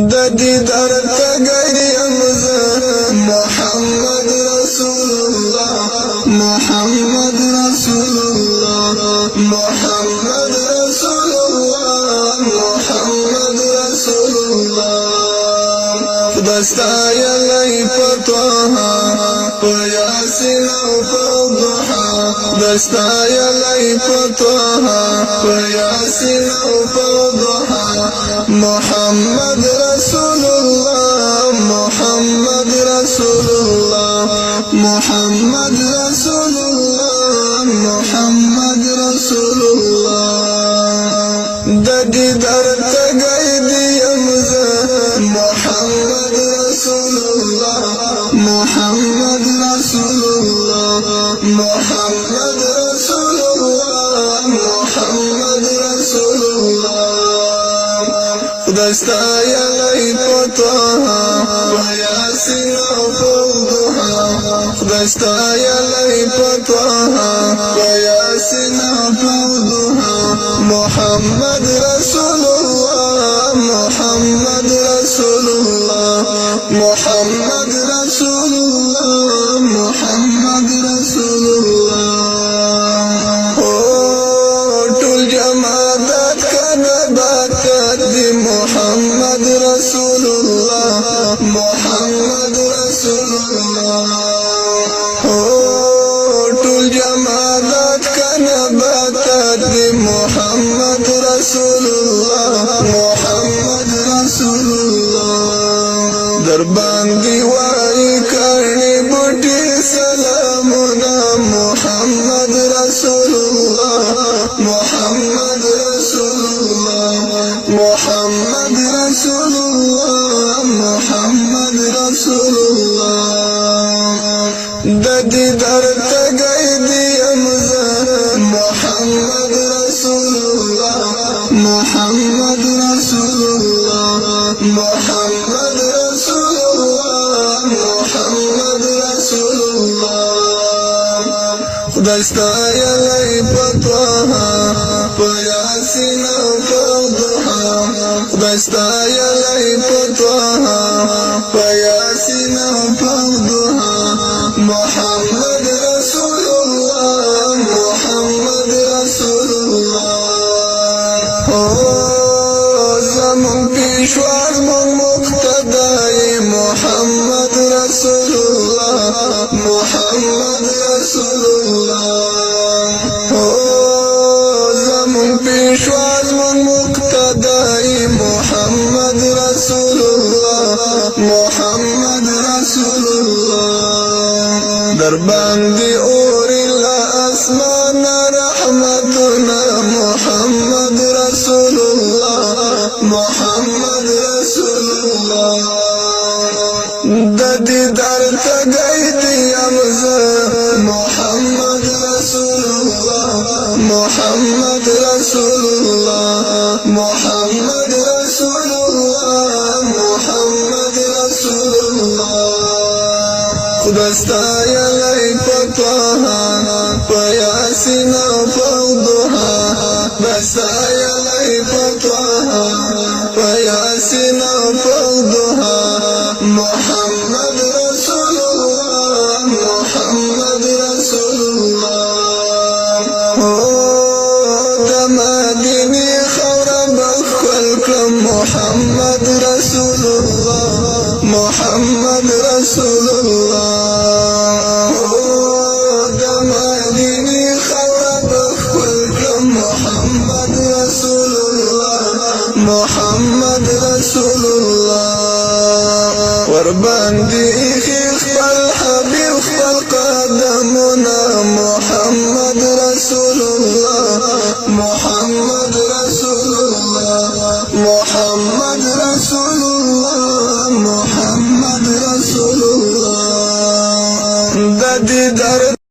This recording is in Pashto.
د دیدار تګیم زه محمد رسول الله محمد رسول الله محمد رسول الله محمد رسول الله خداستا یلی پتوها پیاسین او فضحا دستا یلی پتوها پیاسین او فضحا محمد رسول الله محمد رسول الله محمد رسول الله محمد رسول الله د دیدار تګیم زه محمد رسول الله محمد رسول الله محمد رسول الله محمد رسول الله خداستا یلی پتوها پیاسین او فضحا خداستا یلی پتوها پیاسین او فضحا محمد رسول الله محمد رسول الله محمد رسول الله محمد رسول الله ټول جماعت کنه باکت دی محمد رسول الله محمد رسول الله ټول جماعت کنه باکت دی محمد رسول الله محمد رسول الله در باندې وای کړي بوټي سلامونه محمد رسول الله محمد رسول الله محمد رسول الله محمد رسول الله د دیدار تګیم زه محمد رسول الله محمد رسول الله محمد رسول الله محمد رسول الله خداستا یلی پتوها پیاسین او فضحا خداستا یلی پتوها پیاسین او فضحا محمد رسول الله محمد رسول الله زمون پیشوار مون مقتدای محمد رسول الله محمد رسول الله زمون پیشوار مون مقتدای محمد رسول الله محمد رسول الله در باندې اور الاسمان رحمتنا محمد رسول الله محمد رسول الله د دیدار تګیم زه محمد رسول الله محمد رسول الله محمد رسول الله محمد رسول الله خداستا یلی پتوها پیاسین او فضحا دستا یلی پتوها پیاسین او فضحا محمد رسول الله محمد رسول الله د مدینه خاوره بخل کړم محمد رسول الله محمد رسول الله د مدینه خاوره بخل کړم محمد رسول الله محمد رسول الله ور باندې خپل حبیب خپل قدمونه محمد رسول الله محمد رسول الله محمد